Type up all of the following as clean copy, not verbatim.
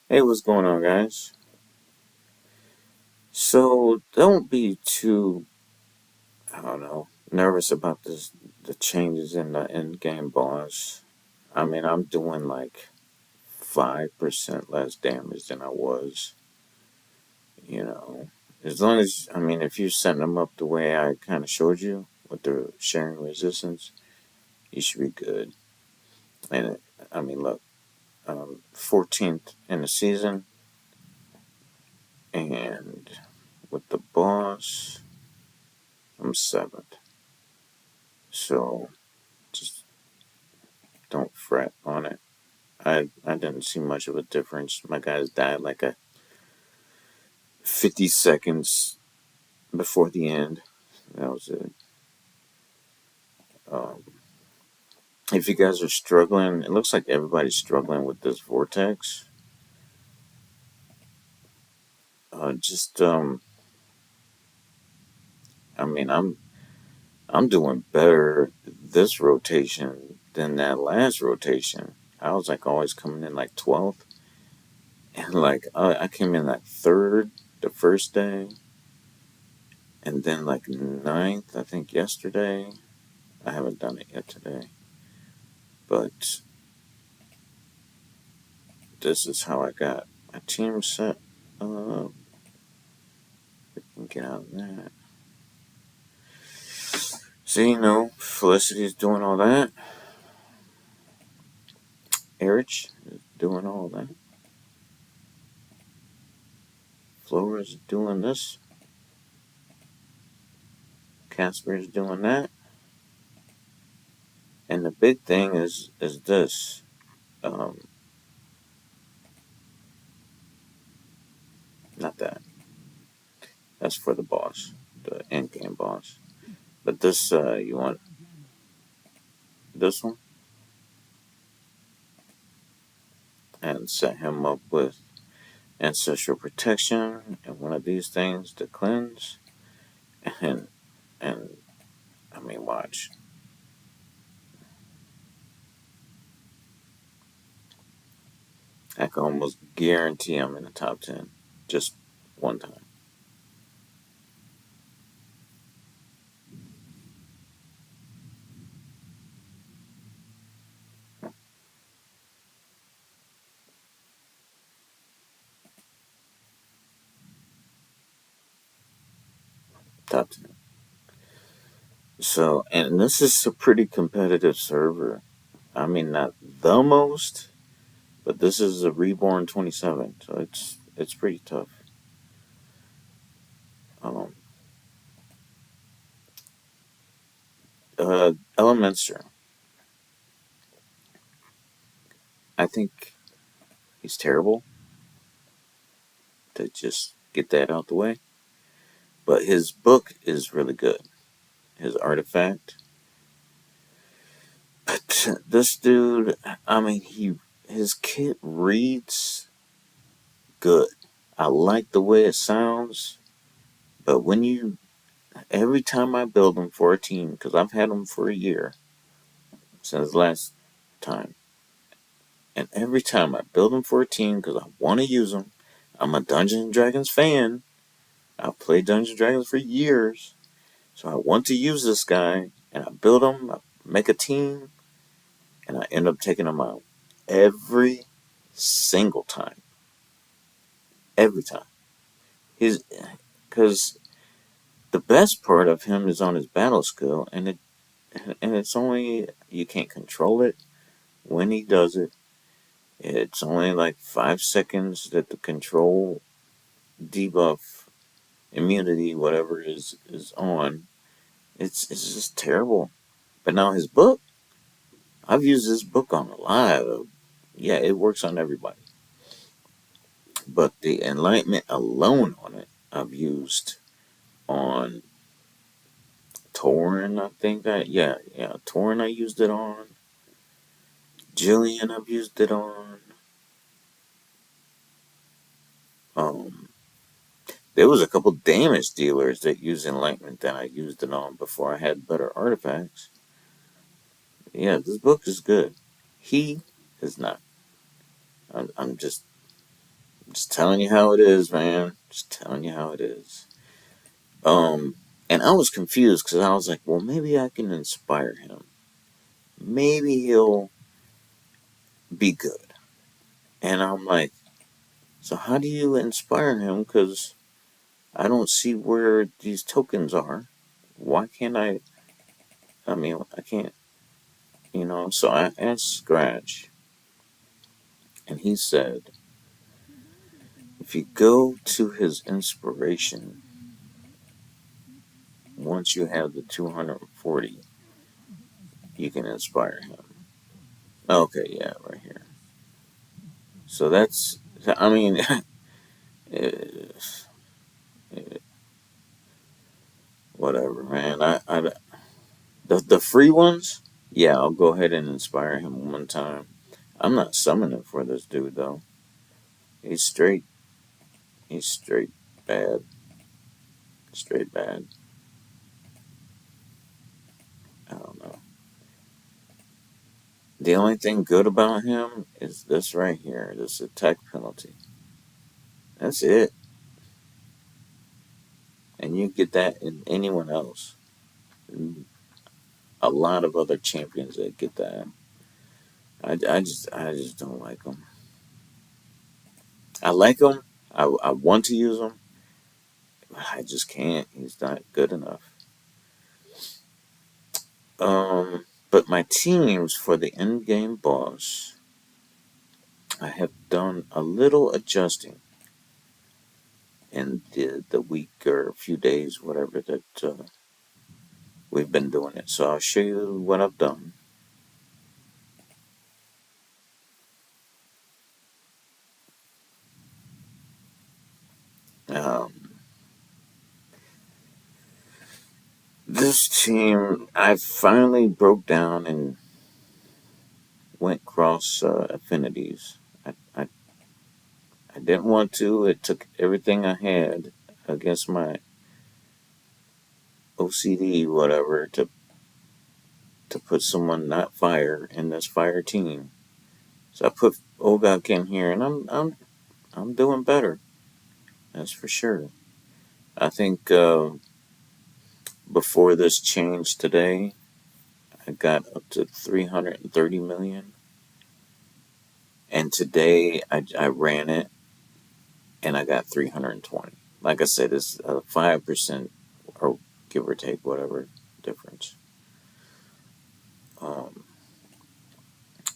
Hey, what's going on, guys? So, don't be too, I don't know, nervous about the changes in the end game boss. I mean, I'm doing like 5% less damage than I was, you know. As long as, I mean, if you're setting them up the way I kind of showed you with the sharing resistance, you should be good. And, I mean, look, 14th in the season, and with the boss, I'm 7th. So, just don't fret on it. I didn't see much of a difference. My guys died like a 50 seconds before the end. That was it. Um, if you guys are struggling, it looks like everybody's struggling with this vortex. Just I mean, I'm doing better this rotation than that last rotation. I was like always coming in like 12th, and like I came in like third the first day, and then like ninth, I think yesterday. I haven't done it yet today, but this is how I got my team set up. We can get out of that. So, Felicity's doing all that. Erich is doing all that. Flora's doing this. Casper is doing that. And the big thing is this. Um, Not that. That's for the boss, the end game boss. But this, you want this one and set him up with ancestral protection and one of these things to cleanse. And and I mean, watch. I can almost guarantee I'm in the top 10 just one time. Top 10. So, and this is a pretty competitive server. I mean, not the most, but this is a Reborn 27, so it's pretty tough. Um, Eliminster, I think he's terrible to just get that out the way. But his book is really good. His artifact. But this dude, I mean, his kit reads good. I like the way it sounds, but every time I build them for a team, because I've had them for a year since last time, and every time I build them for a team because I want to use them, I'm a Dungeons and Dragons fan. I've played Dungeons and Dragons for years, so I want to use this guy, and I build him, I make a team, and I end up taking him out every single time. Every time. He's because the best part of him is on his battle skill, and it's only you can't control it when he does it. It's only like 5 seconds that the control debuff immunity whatever is on. It's just terrible. But now his book, I've used this book on a lot of, yeah, it works on everybody. But the enlightenment alone on it, I've used on Torin. I think yeah, Torin I used it on. Jillian I've used it on. Um, there was a couple damage dealers that used enlightenment that I used it on before I had better artifacts. Yeah, this book is good. He is not. I'm just Just telling you how it is, man. Just telling you how it is. Um, and I was confused because I was like, well, maybe I can inspire him. Maybe he'll be good. And I'm like, so how do you inspire him? Because I don't see where these tokens are. Why can't I? I mean, I can't, So I asked Scratch, and he said, if you go to his inspiration, once you have the 240, you can inspire him. Okay, yeah, right here. So that's, I mean, eh, whatever, man. The free ones, yeah, I'll go ahead and inspire him one time. I'm not summoning for this dude though. He's straight. He's straight bad. Straight bad. I don't know. The only thing good about him is this right here. This attack penalty. That's it. And you get that in anyone else. A lot of other champions that get that. I just don't like him. I like him. I want to use him. But I just can't. He's not good enough. But my teams for the end game boss, I have done a little adjusting in the week or a few days, whatever that we've been doing it. So I'll show you what I've done. Um, this team, I finally broke down and went cross affinities. I didn't want to. It took everything I had against my OCD, whatever, to put someone not fire in this fire team. So I put Ogak in here, and I'm doing better. That's for sure. I think before this change today, I got up to 330 million, and today I ran it, and I got 320. Like I said, it's a 5% or give or take whatever difference. Um,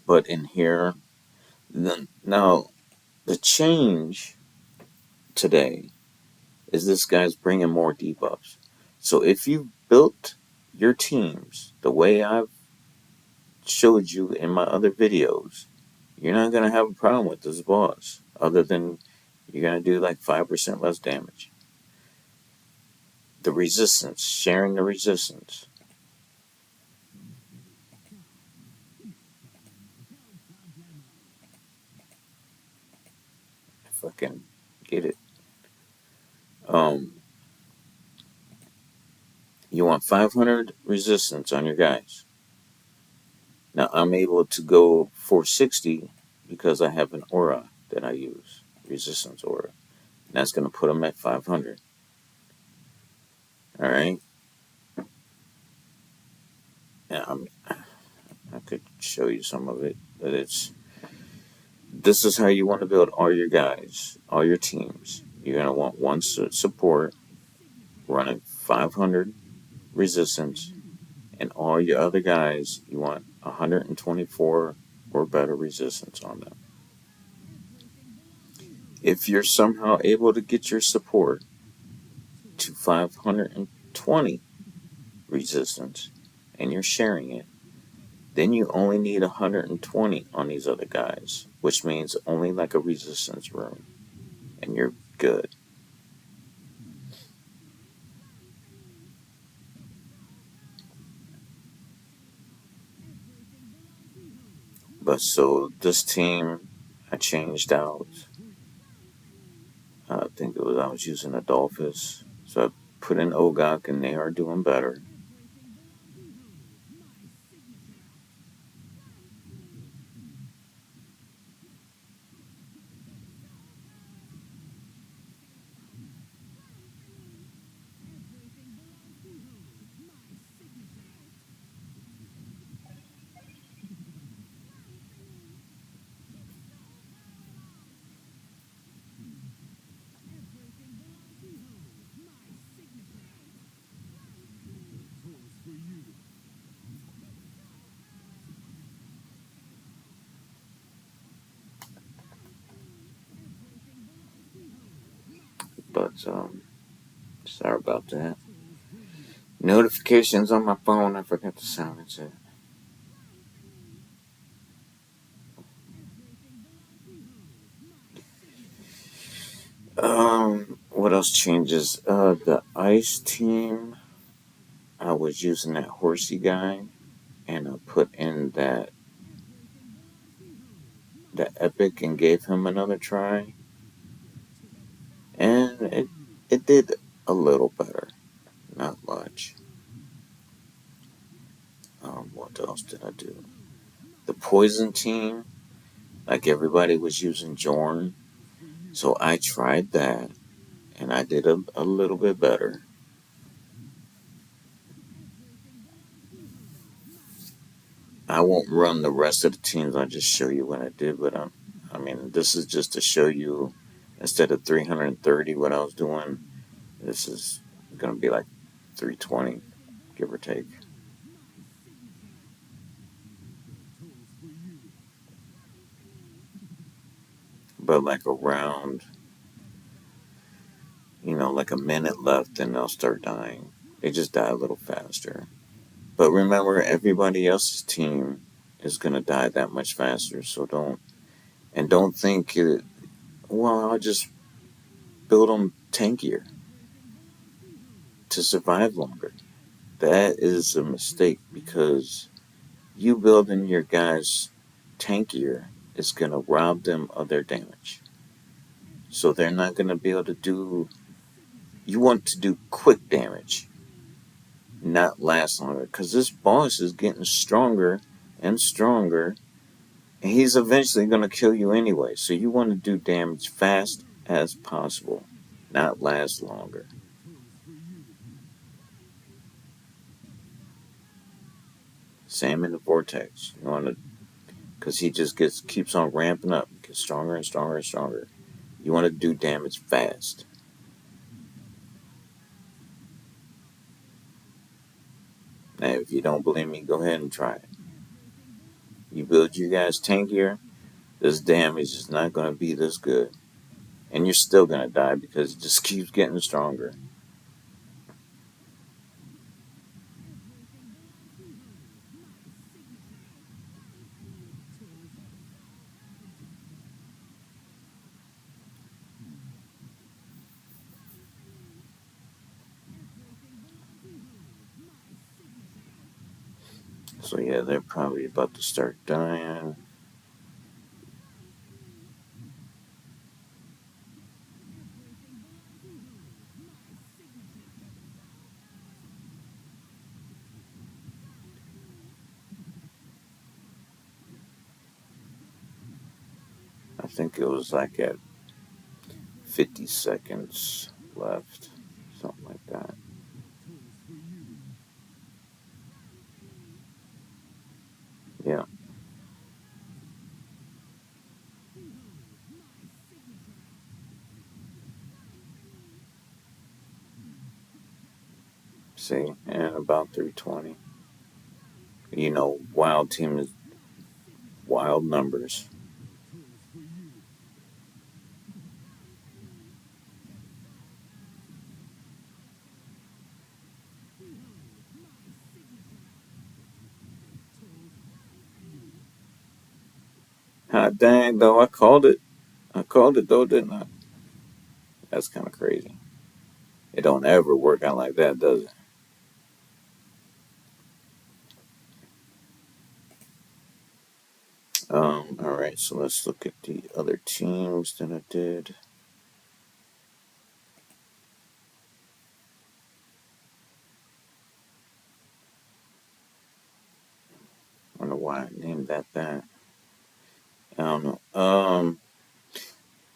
but in here, now the change today is this guy's bringing more debuffs. So if you built your teams the way I've showed you in my other videos, you're not going to have a problem with this boss, other than you're going to do like 5% less damage. The resistance, sharing the resistance. If I can get it. Um, you want 500 resistance on your guys. Now I'm able to go 460 because I have an aura that I use, resistance aura. And that's going to put them at 500. All right. Now I could show you some of it, but this is how you want to build all your guys, all your teams. You're going to want one support running 500 resistance, and all your other guys, you want 124 or better resistance on them. If you're somehow able to get your support to 520 resistance and you're sharing it, then you only need 120 on these other guys, which means only like a resistance rune, and you're good. But so this team, I changed out. I think I was using Adolphus, so I put in Ogak, and they are doing better. But sorry about that. Notifications on my phone. I forgot to silence it. What else changes? The ice team. I was using that horsey guy, and I put in that epic and gave him another try, and it did a little better, not much. What else did I do? The poison team, like everybody was using Jorn, so I tried that, and I did a little bit better. I won't run the rest of the teams. I'll just show you what I did. But I mean, this is just to show you instead of 330 what I was doing. This is gonna be like 320, give or take. But like around, like a minute left, and they'll start dying. They just die a little faster. But remember, everybody else's team is gonna die that much faster. So don't think it. Well, I'll just build them tankier to survive longer. That is a mistake because you building your guys tankier is going to rob them of their damage. So they're not going to be able to do. You want to do quick damage, not last longer. Because this boss is getting stronger and stronger, and he's eventually going to kill you anyway. So you want to do damage fast as possible, not last longer. Same in the vortex. You want to, because he just keeps on ramping up, gets stronger and stronger and stronger. You want to do damage fast. Now, if you don't believe me, go ahead and try it. You build you guys tankier, this damage is not going to be this good. And you're still going to die because it just keeps getting stronger. So, yeah, they're probably about to start dying. I think it was like at 50 seconds left. Something like that. Yeah. See? And about 320. Wild team is wild numbers. Hot dang, though, I called it. I called it, though, didn't I? That's kind of crazy. It don't ever work out like that, does it? All right, so let's look at the other teams that I did. I don't know why I named that. I don't know.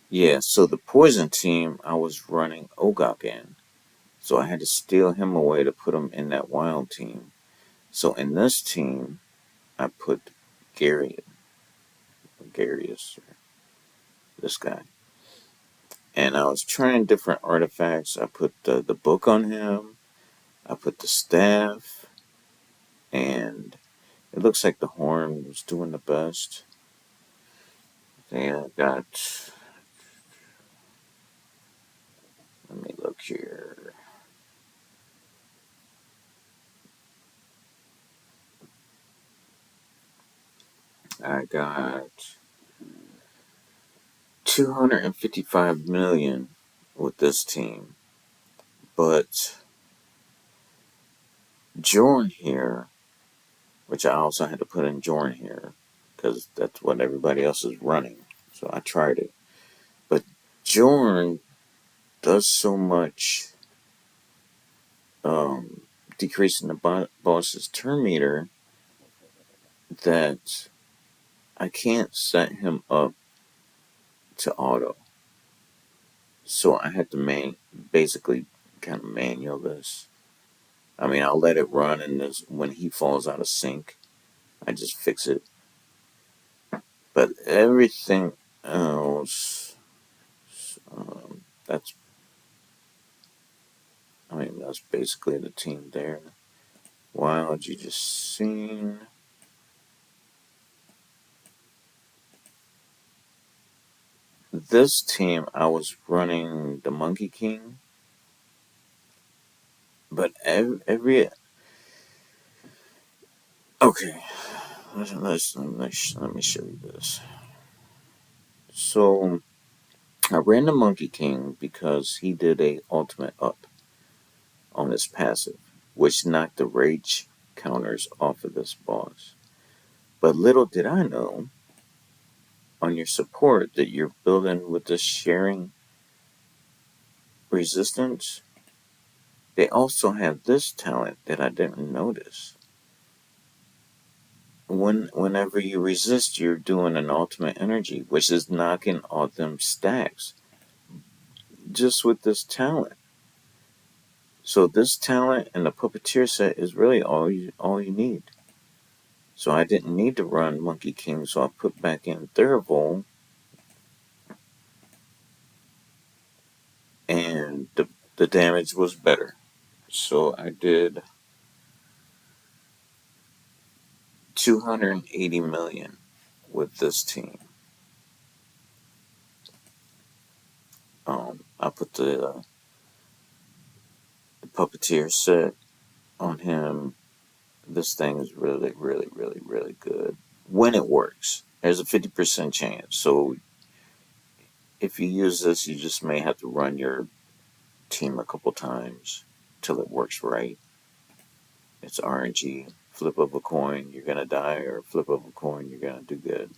Yeah, so the poison team, I was running Ogok in. So I had to steal him away to put him in that wild team. So in this team, I put Gary, Garius, this guy. And I was trying different artifacts. I put the book on him. I put the staff. And it looks like the horn was doing the best. Then I got, let look here. I got 255 million with this team, but Dragonheir, which I also had to put in Dragonheir because that's what everybody else is running. So I tried it, but Jorn does so much um, decreasing the boss's turn meter that I can't set him up to auto. So I had to basically kind of manual this. I mean, I'll let it run, and when he falls out of sync, I just fix it. But everything else, that's that's basically the team there. Wild, you just seen. This team, I was running the Monkey King, but every okay, let me show you this. So I ran the Monkey King because he did a ultimate up on his passive, which knocked the rage counters off of this boss. But little did I know on your support that you're building with this sharing resistance, they also have this talent that I didn't notice. Whenever you resist, you're doing an ultimate energy, which is knocking all them stacks just with this talent. So this talent and the puppeteer set is really all you need. So I didn't need to run Monkey King, so I put back in Thurvol, and the damage was better. So I did 280 million with this team. I put the puppeteer set on him. This thing is really, really, really, really good when it works. There's a 50% chance. So if you use this, you just may have to run your team a couple times till it works right. It's RNG. Flip of a coin, you're gonna die, or flip of a coin, you're gonna do good.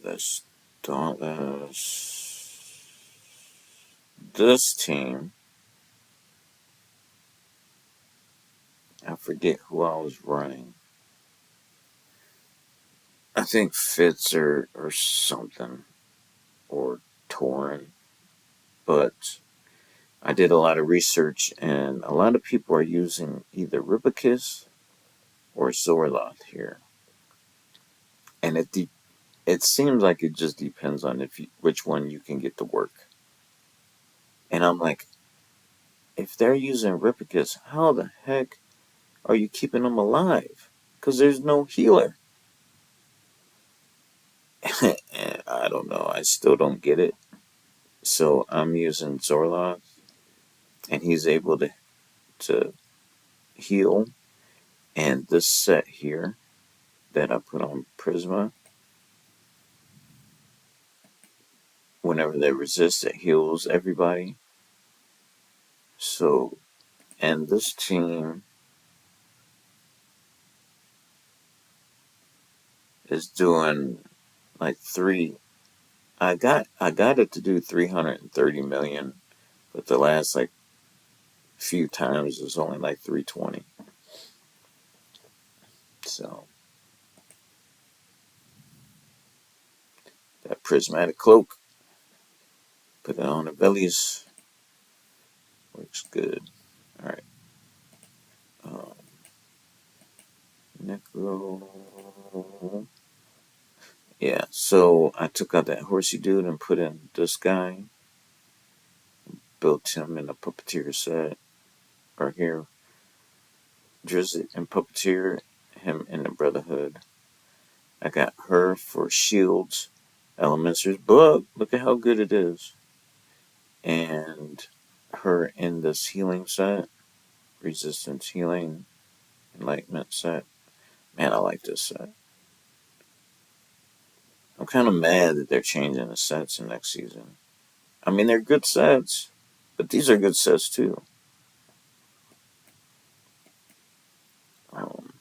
That's Dauntless. This team, I forget who I was running. I think Fitz or something, or Torin. But I did a lot of research, and a lot of people are using either Ripicus or Zorloth here. And it seems like it just depends on which one you can get to work. And I'm like, if they're using Ripicus, how the heck are you keeping them alive? Because there's no healer. And I don't know. I still don't get it. So I'm using Zorloth, and he's able to heal. And this set here that I put on Prisma, whenever they resist, it heals everybody. So, and this team is doing like I got it to do 330 million, but the last like few times it was only like 320. So that prismatic cloak, put it on Avelius, works good. All right. Um, Necro. Yeah, so I took out that horsey dude and put in this guy. Built him in a puppeteer set. Or here, Drizzt and puppeteer him in the Brotherhood. I got her for shields. Eliminster's book. Look at how good it is. and her in this healing set, resistance healing, enlightenment set. Man, I like this set. I'm kind of mad that they're changing the sets in next season. I mean, they're good sets, but these are good sets too. Um,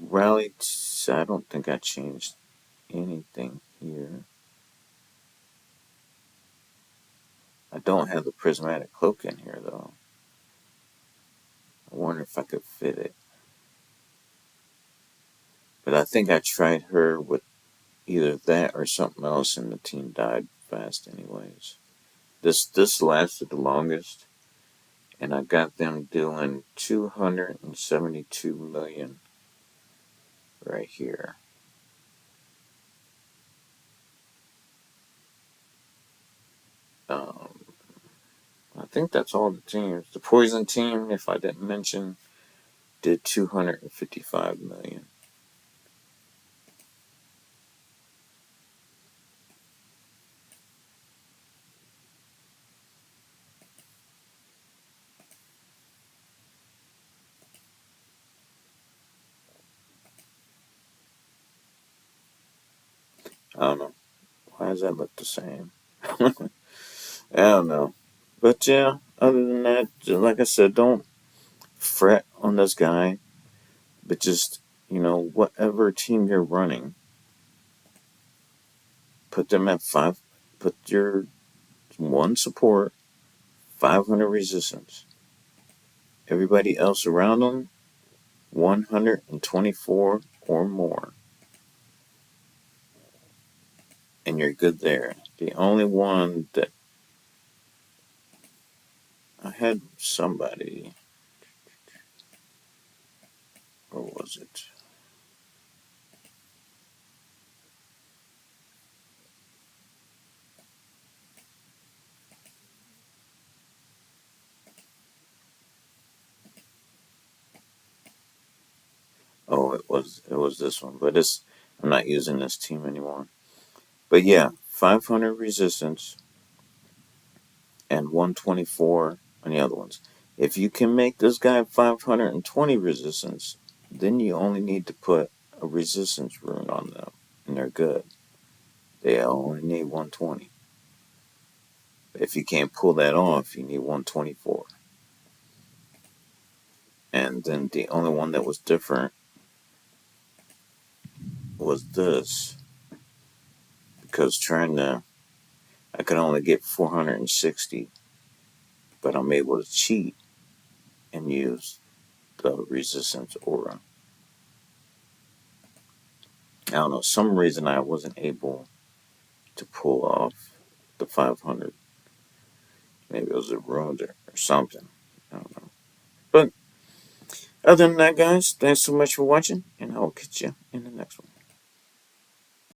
Rally, I don't think I changed anything here. I don't have the prismatic cloak in here though. I wonder if I could fit it. But I think I tried her with either that or something else, and the team died fast anyways. This lasted the longest, and I got them doing 272 million right here. Um, I think that's all the teams. The poison team, if I didn't mention, did 255 million. I don't know. Why does that look the same? I don't know. But yeah, other than that, like I said, don't fret on this guy, but just, whatever team you're running, put them at 5, put your 1 support, 500 resistance. Everybody else around them, 124 or more. And you're good there. The only one that I had somebody, or was it? Oh, it was this one, but I'm not using this team anymore. But yeah, 500 resistance and 124 on the other ones. If you can make this guy 520 resistance, then you only need to put a resistance rune on them, and they're good. They only need 120. If you can't pull that off, you need 124. And then the only one that was different was this, because I could only get 460, but I'm able to cheat and use the resistance aura. I don't know, some reason I wasn't able to pull off the 500. Maybe it was a rune or something. I don't know. But other than that, guys, thanks so much for watching, and I'll catch you in the next one.